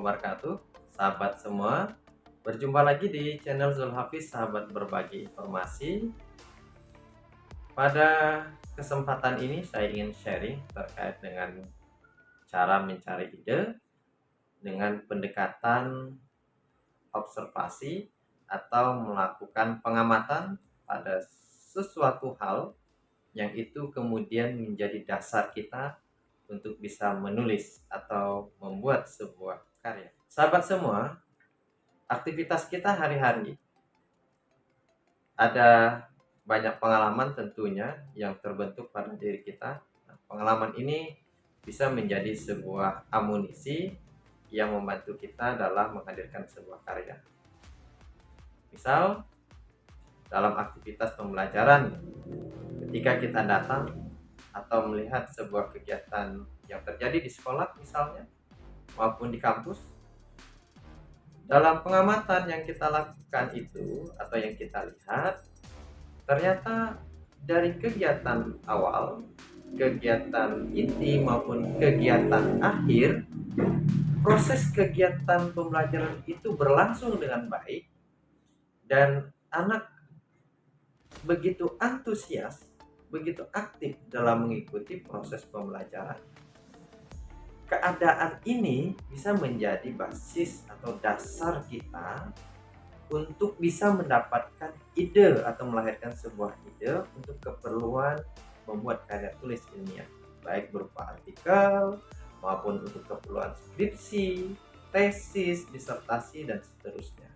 wabarakatuh, sahabat semua. Berjumpa lagi di channel Zulhafiz, sahabat berbagi informasi. Pada kesempatan ini saya ingin sharing terkait dengan cara mencari ide dengan pendekatan observasi atau melakukan pengamatan pada sesuatu hal yang itu kemudian menjadi dasar kita untuk bisa menulis atau membuat sebuah karya. Sahabat semua, aktivitas kita hari-hari ada banyak pengalaman tentunya yang terbentuk pada diri kita. Nah, pengalaman ini bisa menjadi sebuah amunisi yang membantu kita dalam menghadirkan sebuah karya. Misal, dalam aktivitas pembelajaran, ketika kita datang atau melihat sebuah kegiatan yang terjadi di sekolah misalnya, maupun di kampus, dalam pengamatan yang kita lakukan itu atau yang kita lihat, ternyata dari kegiatan awal, kegiatan inti maupun kegiatan akhir, proses kegiatan pembelajaran itu berlangsung dengan baik dan anak begitu antusias, begitu aktif dalam mengikuti proses pembelajaran. Keadaan ini bisa menjadi basis atau dasar kita untuk bisa mendapatkan ide atau melahirkan sebuah ide untuk keperluan membuat karya tulis ilmiah, baik berupa artikel maupun untuk keperluan skripsi, tesis, disertasi, dan seterusnya.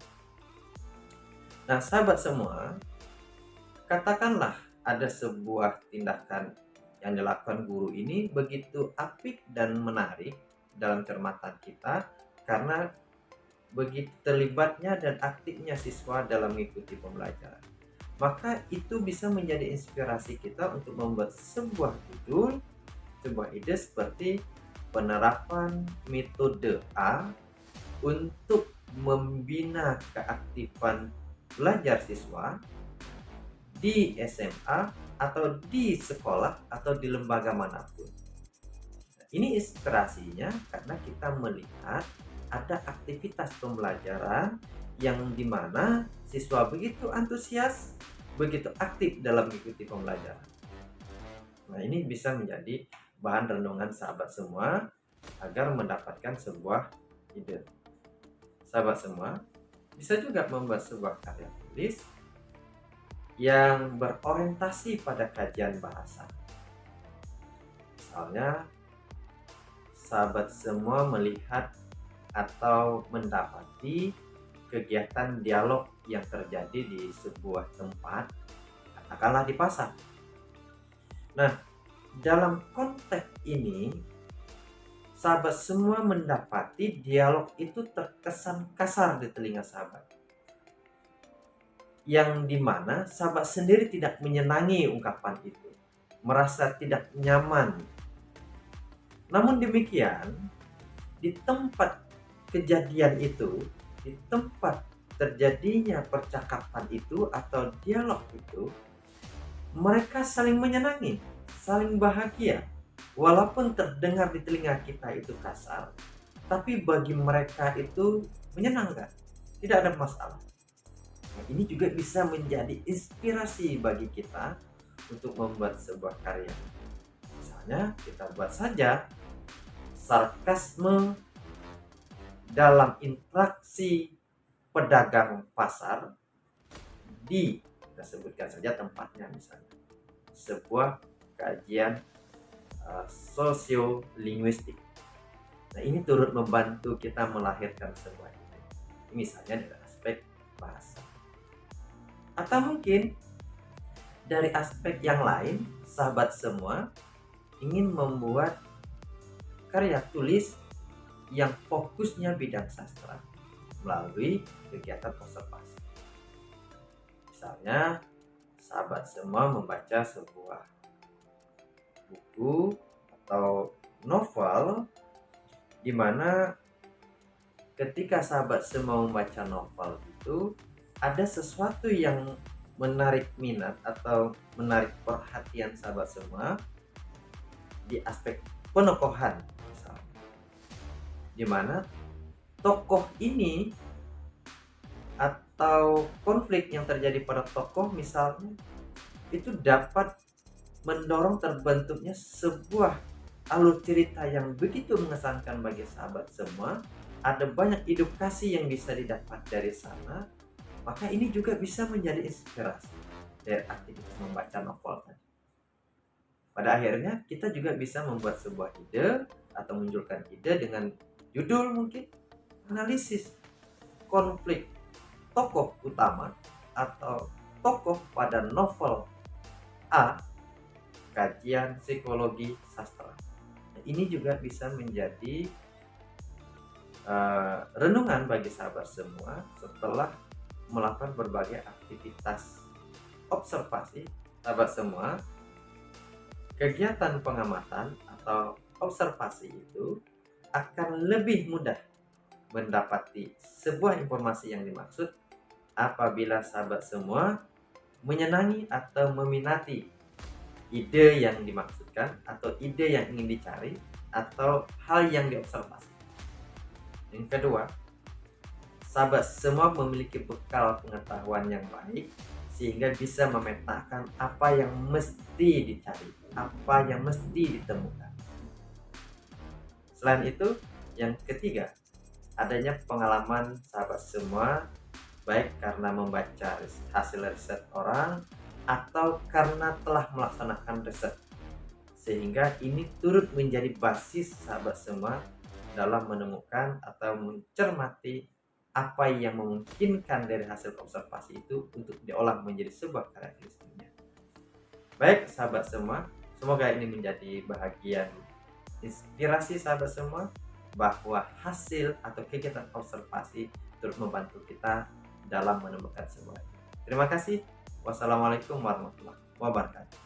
Nah, sahabat semua, katakanlah ada sebuah tindakan yang dilakukan guru ini begitu apik dan menarik dalam cermatan kita karena begitu terlibatnya dan aktifnya siswa dalam mengikuti pembelajaran. Maka itu bisa menjadi inspirasi kita untuk membuat sebuah judul, sebuah ide seperti penerapan metode A untuk membina keaktifan belajar siswa di SMA atau di sekolah atau di lembaga manapun. Ini inspirasinya karena kita melihat ada aktivitas pembelajaran yang dimana siswa begitu antusias, begitu aktif dalam mengikuti pembelajaran. Nah, ini bisa menjadi bahan renungan sahabat semua agar mendapatkan sebuah ide. Sahabat semua, bisa juga membuat sebuah karya tulis yang berorientasi pada kajian bahasa. Misalnya, sahabat semua melihat atau mendapati kegiatan dialog yang terjadi di sebuah tempat, katakanlah di pasar. Nah, dalam konteks ini, sahabat semua mendapati dialog itu terkesan kasar di telinga sahabat, yang dimana sahabat sendiri tidak menyenangi ungkapan itu, merasa tidak nyaman. Namun demikian, di tempat kejadian itu, di tempat terjadinya percakapan itu atau dialog itu, mereka saling menyenangi, saling bahagia. Walaupun terdengar di telinga kita itu kasar, tapi bagi mereka itu menyenangkan, tidak ada masalah. Nah, ini juga bisa menjadi inspirasi bagi kita untuk membuat sebuah karya. Misalnya, kita buat saja sarkasme dalam interaksi pedagang pasar di, kita sebutkan saja tempatnya misalnya, sebuah kajian sosiolinguistik. Nah, ini turut membantu kita melahirkan sebuah ide. Misalnya dari aspek bahasa. Atau mungkin dari aspek yang lain, sahabat semua ingin membuat karya tulis yang fokusnya bidang sastra melalui kegiatan observasi. Misalnya, sahabat semua membaca sebuah buku atau novel di mana ketika sahabat semua membaca novel itu ada sesuatu yang menarik minat atau menarik perhatian sahabat semua di aspek penokohan misalnya, di mana tokoh ini atau konflik yang terjadi pada tokoh misalnya itu dapat mendorong terbentuknya sebuah alur cerita yang begitu mengesankan bagi sahabat semua. Ada banyak edukasi yang bisa didapat dari sana, maka ini juga bisa menjadi inspirasi dari aktivitas membaca novel tadi. Pada akhirnya kita juga bisa membuat sebuah ide atau munculkan ide dengan judul mungkin analisis konflik tokoh utama atau tokoh pada novel A, kajian psikologi sastra. Ini juga bisa menjadi renungan bagi sahabat semua setelah melakukan berbagai aktivitas observasi. Sahabat semua, kegiatan pengamatan atau observasi itu akan lebih mudah mendapati sebuah informasi yang dimaksud apabila sahabat semua menyenangi atau meminati ide yang dimaksudkan atau ide yang ingin dicari atau hal yang diobservasi. Yang kedua, sahabat semua memiliki bekal pengetahuan yang baik sehingga bisa memetakan apa yang mesti dicari, apa yang mesti ditemukan. Selain itu, yang ketiga, adanya pengalaman sahabat semua baik karena membaca hasil riset orang atau karena telah melaksanakan riset, sehingga ini turut menjadi basis sahabat semua dalam menemukan atau mencermati apa yang memungkinkan dari hasil observasi itu untuk diolah menjadi sebuah karya tulisnya. Baik sahabat semua, semoga ini menjadi bahagian inspirasi sahabat semua bahwa hasil atau kegiatan observasi turut membantu kita dalam menemukan sebuah. Terima kasih. Wassalamualaikum warahmatullahi wabarakatuh.